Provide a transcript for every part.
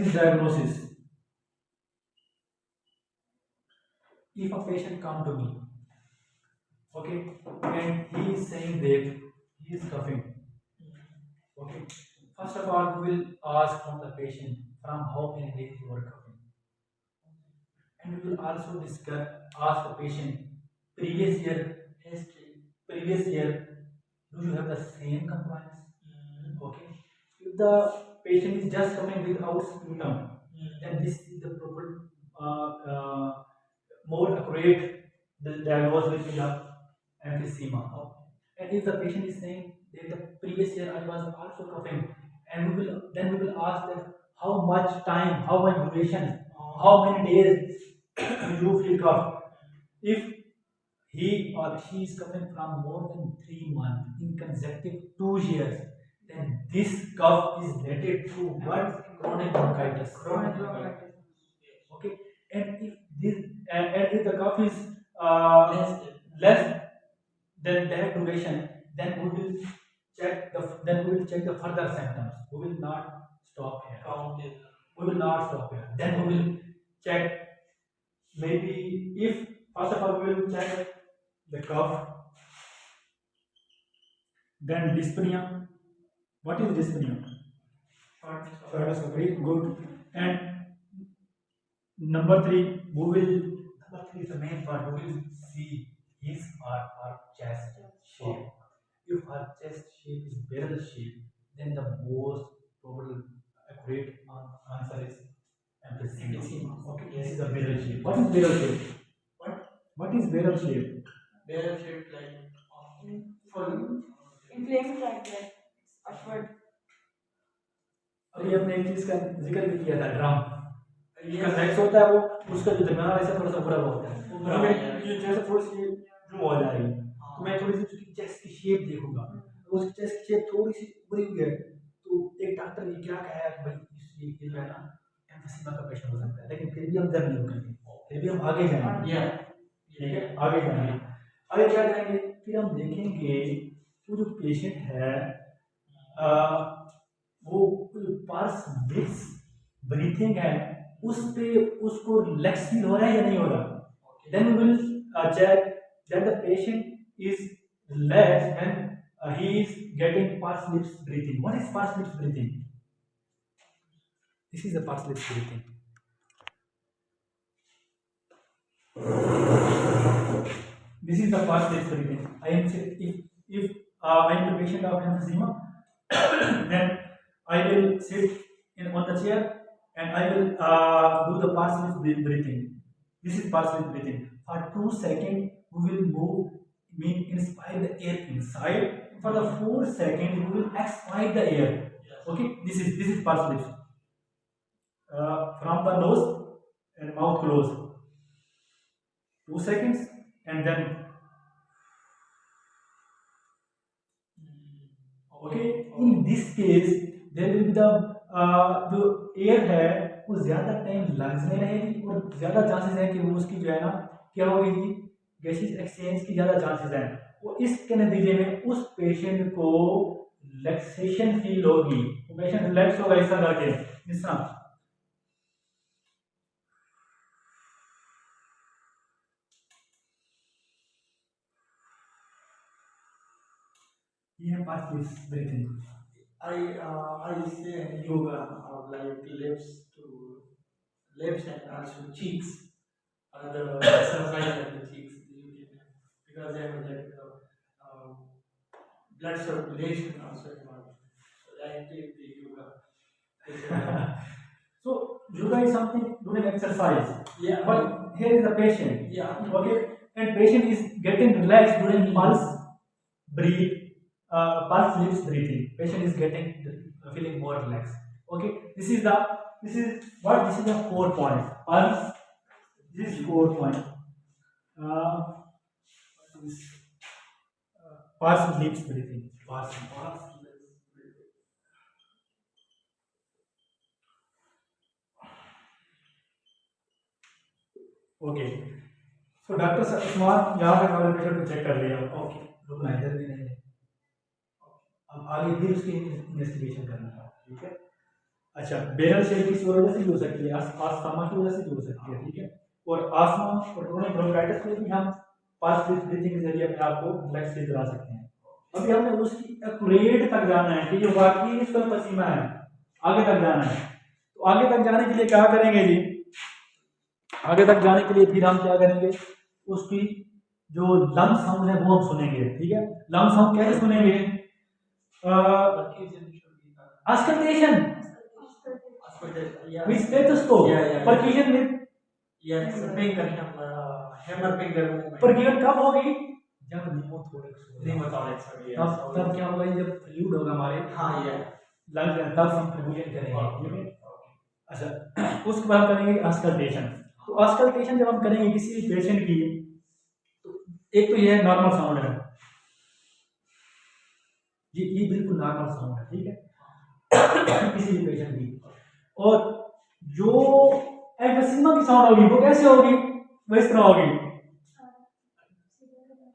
is diagnosis. If a patient come to me, okay, and he is saying that he is coughing, okay, first of all we will ask from the patient from how many days you are coughing, and we will also discuss ask the patient previous year history, previous year do you have the same compliance? Okay, if the patient is just coming without symptom, then this is the proper more accurate the diagnosis with the emphysema. And if the patient is saying that the previous year I was also coughing, and we will ask that how much time, how much duration, how many days you feel cough. If he or she is coughing from more than 3 months in consecutive 2 years, then this cough is related to what? Chronic bronchitis. Chronic bronchitis. Okay, and if this and if the cough is less than that duration, then we will check the further symptoms. We will not stop here. We will not stop here. Then we will check maybe if first of all we will check the cough, then dyspnea. What is dyspnea? Shortness of breath. Good. And number three is the main part. We will see his or her chest shape. If her chest shape is barrel shape, then the most probable accurate answer is emphysema. Okay, this is a barrel shape. What is barrel shape? What is barrel shape? Barrel shaped like full inflamed like that upward. अभी हमने एक चीज का जिक्र भी किया था drum convex होता है वो उसका जो दरम्यान ऐसा थोड़ा सा बुरा होता है हमें ये जैसे थोड़ी सी ड्रूम हो जा रही है तो मैं थोड़ी सी उसकी चेस्ट की शेप देखूंगा उसकी चेस्ट की शेप थोड़ी सी बुरी हुई है तो एक डॉक्टर ये क्या कहा है भाई ये जो है ना एम्फीसिमा का पेशेंट हो सकता है लेकिन फिर भी हम दर्द नहीं करेंगे फिर भी हम आगे जाएंगे ठीक है आगे जाएंगे आगे क्या जाएंगे फिर हम देखेंगे वो जो पेशेंट है वो पार्स लिप्स ब्रीथिंग है उस पे उसको रिलैक्स फील हो रहा है या नहीं हो रहा then we will check that the patient is relax when he is getting pursed lips breathing. What is pursed lips breathing? This is the pursed lips breathing. This is the pursed lips breathing. I am if I am the patient of emphysema then I will sit on the chair and I will do the pursed lips breathing. This is pursed lips breathing. For 2 seconds, we will move, inspire the air inside. For the 4 seconds, we will expire the air. Okay, this is pursed lips. From the nose and mouth closed. 2 seconds and then. Okay, in this case, there will be the जो air है वो ज़्यादा time lungs में रहेगी और ज़्यादा chances है कि वो उसकी जो है ना क्या होगी जी गैसेस एक्सचेंज की ज़्यादा चांसेस हैं और इसके नतीजे में उस पेशेंट को रिलैक्सेशन फील होगी वो पेशेंट रिलैक्स होगा ऐसा करके जिस तरह ये पास breathing I say in yoga like lips and also cheeks. The exercise of the cheeks because they have like blood circulation also involved. So I take the yoga. So yoga is something doing exercise. Yeah. But here is the patient. Yeah. Okay. And patient is getting relaxed during pulse, breathe, pulse lips breathing. Patient is getting feeling more relaxed. Okay. This is the 4 points. Pulse. This is 4 points. Pulse lips breathing. Pulse lips breathing. Okay so doctor Usman यहाँ पे हमारे patient को check कर लिया okay रुकना इधर भी नहीं है अब आगे भी उसकी इन्वेस्टिगेशन करना है ठीक है अच्छा, बेरल शेल किसी और वजह से भी हो सकती है, अस्थमा की वजह से भी हो सकती है, ठीक है। और आस्थमा और क्रोनिक ब्रोंकाइटिस में भी हम पास ब्रीथिंग के जरिए अपने आप को रिलैक्स करा सकते हैं। अभी हमने उसकी एक्यूरेट तक जाना है कि ये वाकई इसका पसीना है, आगे तक जाना है। तो आगे तक जाने के लिए क्या करेंगे जी, आगे तक जाने के लिए फिर हम क्या करेंगे, उसकी जो लंग साउंड है वो हम सुनेंगे, ठीक है। लंग साउंड कैसे सुनेंगे, auscultation with stethoscope, percussion with percussion कब होगी, जब Pneumothorax तब क्या होगा, जब फ्लूइड होगा हमारे लंग में, तब हम percussion करेंगे, ठीक है। अच्छा, उसके बाद हम करेंगे अस्कल्टेशन। तो अस्कल्टेशन जब हम करेंगे किसी भी पेशेंट की, तो एक तो ये नॉर्मल साउंड है, ये बिल्कुल नॉर्मल साउंड है, ठीक है, किसी भी पेशेंट की। और जो एम्फीसिमा की साउंड होगी वो कैसे होगी, वो इस तरह होगी।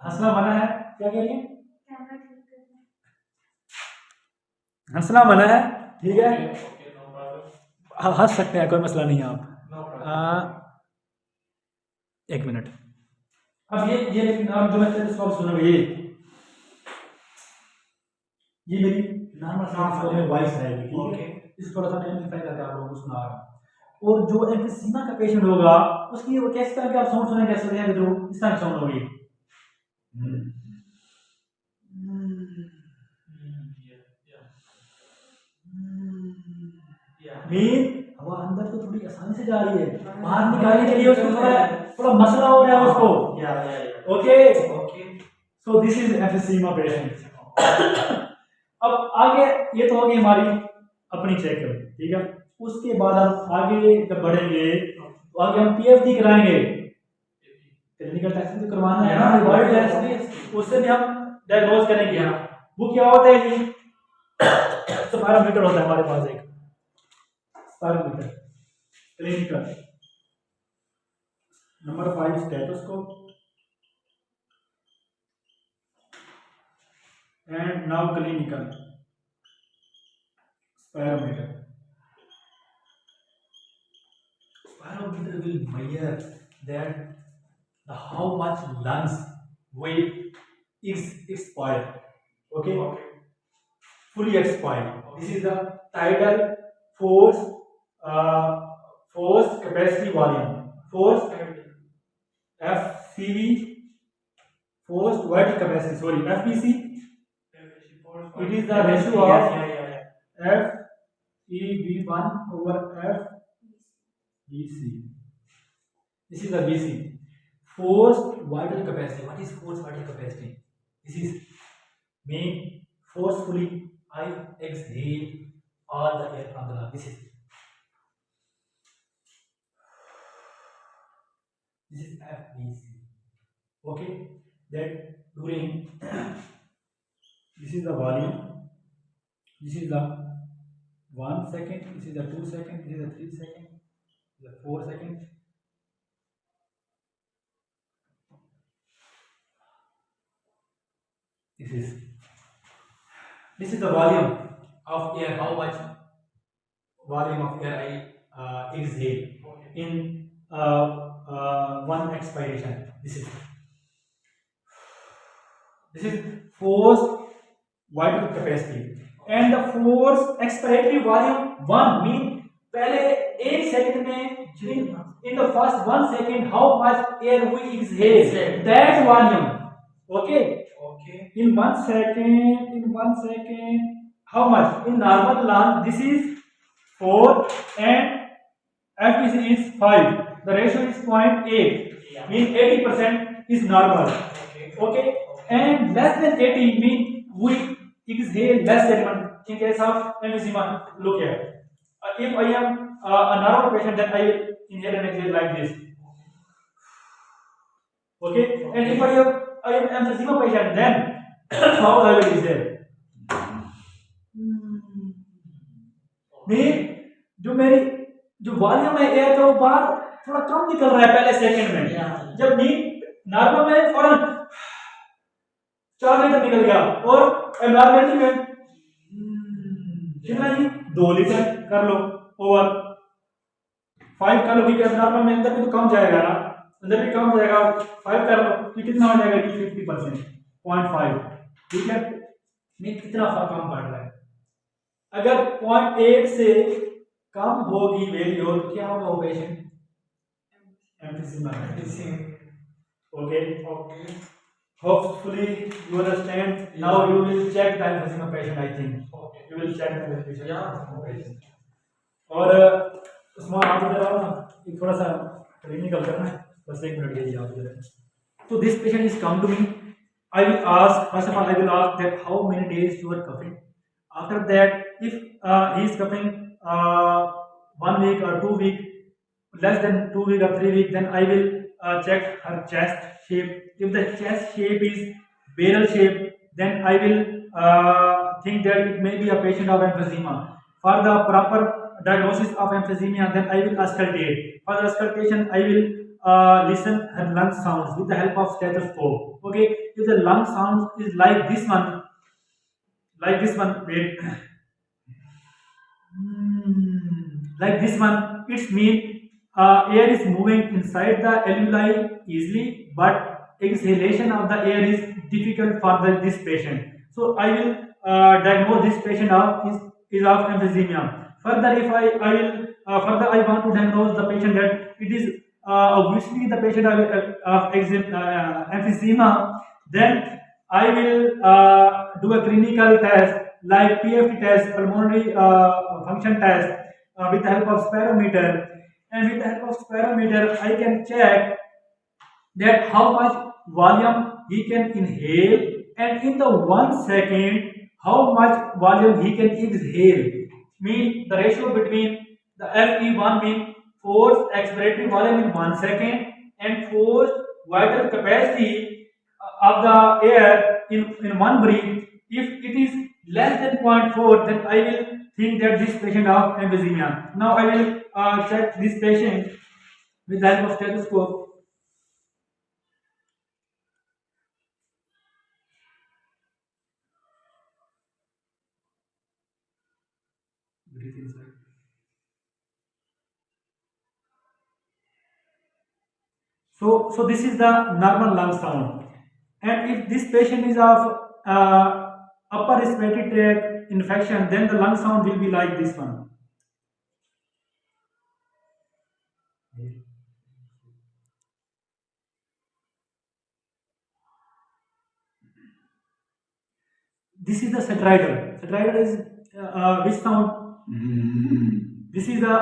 हंसना मना है, क्या कह रही है, हंसना मना है, ठीक है, हंस सकते हैं, कोई मसला नहीं है आप। एक मिनट, अब ये लेकिन आप जो मैं सब सुनोगे, ये मेरी नॉर्मल साउंड में वॉइस आएगी, ठीक है। इस थोड़ा सा मैं एम्पलीफाई करके आप लोगों को सुना रहा हूं। और जो एम्फीसिमा का पेशेंट होगा उसकी वो कैसे तरह के आप साउंड सुनेंगे, कैसे सुनेंगे, जो इस तरह की साउंड होगी, मीन हवा अंदर तो थोड़ी आसानी से जा रही है, बाहर निकालने के लिए उसको थोड़ा मसला हो रहा है उसको, okay. So this is emphysema patient. अब आगे ये तो होगी हमारी अपनी चेकअप, ठीक है। उसके बाद हम आगे जब बढ़ेंगे तो आगे हम पीएफटी कराएंगे, क्लिनिकल टेस्ट तो करवाना है ना, बॉडी टेस्ट, उससे भी हम डायग्नोज करेंगे। वो क्या होता है जी, स्पायरोमीटर होता है हमारे पास, एक spirometer clinical, number 5 stethoscope, and now clinical spirometer. Spirometer will measure that how much lungs weight is expired, okay, fully expired. This is the tidal force force capacity volume, force FCV, forced vital capacity, sorry, FVC. It is the ratio of FEV1 over FVC. This is the VC. Forced vital capacity. What is forced vital capacity? This is mean forcefully I exhale all the air from the lung. This is FVC. Okay, that during this is the volume, this is the 1 second, this is the 2 second, this is the 3 second, this is the 4 second. This is the volume of air, how much volume of air I exhale in one expiration. This is forced vital capacity, and the force expiratory volume 1 mean पहले 1 second में in the first 1 second how much air we exhale, that volume, okay, in 1 second how much in normal lung, this is 4 and FVC is 5, the ratio is 0.8, mean 80% is normal, okay, and less than 80 mean we exhale less than 1 in case of emphysema. Look here, if I am a normal patient, then I will inhale and exhale like this, okay, and if I am emphysema patient, then how I will exhale, mean जो मेरी जो volume है air का वो बाहर थोड़ा कम निकल रहा है पहले सेकंड में, जब मीन नॉर्मल में फौरन 4 लीटर निकल गया, और एबनॉर्मलिटी में कितना जी 2 लीटर कर लो, ओवर 5 कर लो, क्योंकि एबनॉर्मल में अंदर भी तो कम जाएगा ना, अंदर भी कम जाएगा, 5 कर लो तो कितना हो जाएगा कि 50%, 0.5, ठीक है, नहीं कितना कम पड़ रहा है। अगर 0.8 से कम होगी वैल्यू तो क्या होगा वो पेशेंट एम्फिसीमा है। Okay, hopefully you understand. Now you will check the emphysema patient, I think. Okay. You will check the patient. Yeah. patient. और उस्मान आप इधर आओ ना, एक थोड़ा सा क्लिनिकल करना है, बस 1 मिनट के लिए आप इधर। So this patient is come to me. I will ask, first of all, I will ask that how many days you are coughing. After that, if he is coughing 1 week or 2 week, less than 2 week or 3 week, then I will check her chest shape. If the chest shape is barrel shape, then I will think that it may be a patient of emphysema. For the proper diagnosis of emphysema, then I will auscultate. For the auscultation, I will listen her lung sounds with the help of stethoscope. Okay, if the lung sounds is like this one, wait, like this one, it's mean air is moving inside the alveoli easily, but exhalation of the air is difficult for this patient. So I will diagnose this patient of is of emphysema. Further, if I will further I want to diagnose the patient that it is obviously the patient of emphysema, then I will do a clinical test like PFT test, pulmonary function test, with the help of spirometer. And with the help of spirometer, I can check that how much volume he can inhale, and in the 1 second, how much volume he can exhale. Mean the ratio between the FE1 mean forced expiratory volume in 1 second and forced vital capacity of the air in one breath. If it is less than 0.4, then I will think that this patient of emphysema. Now I will check this patient with the help of stethoscope. Breathe inside. So this is the normal lung sound, and if this patient is of upper respiratory tract infection, then the lung sound will be like this one. This is the stridor. Stridor is which sound? This is the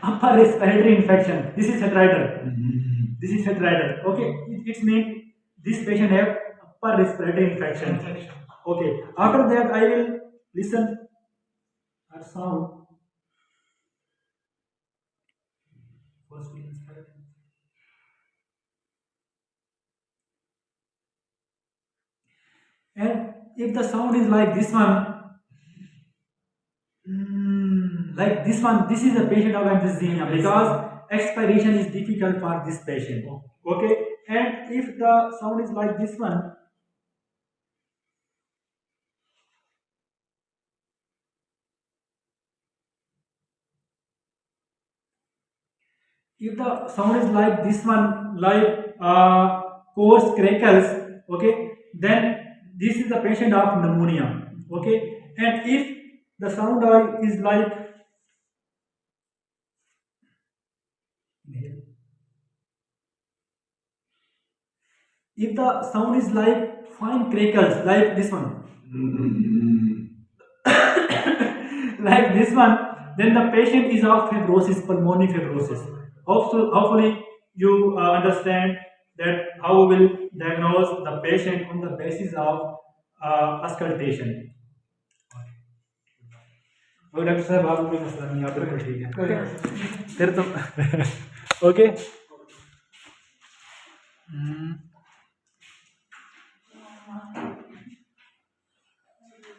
upper respiratory infection. This is stridor. This is stridor. Okay, it means this patient have upper respiratory infection. Okay. After that, I will listen her sound. First we inspire. And if the sound is like this one, this is a patient of emphysema, because expiration is difficult for this patient. Okay, and if the sound is like this one, if the sound is like this one, like coarse crackles, okay, then this is the patient of pneumonia. Okay, and if the sound is like fine crackles like this one, like this one, then the patient is of fibrosis, pulmonary fibrosis. Hopefully you understand that how we will diagnose the patient on the basis of auscultation. और doctor साहब आपको कोई मसला नहीं, आप बिल्कुल ठीक है फिर तो ओके।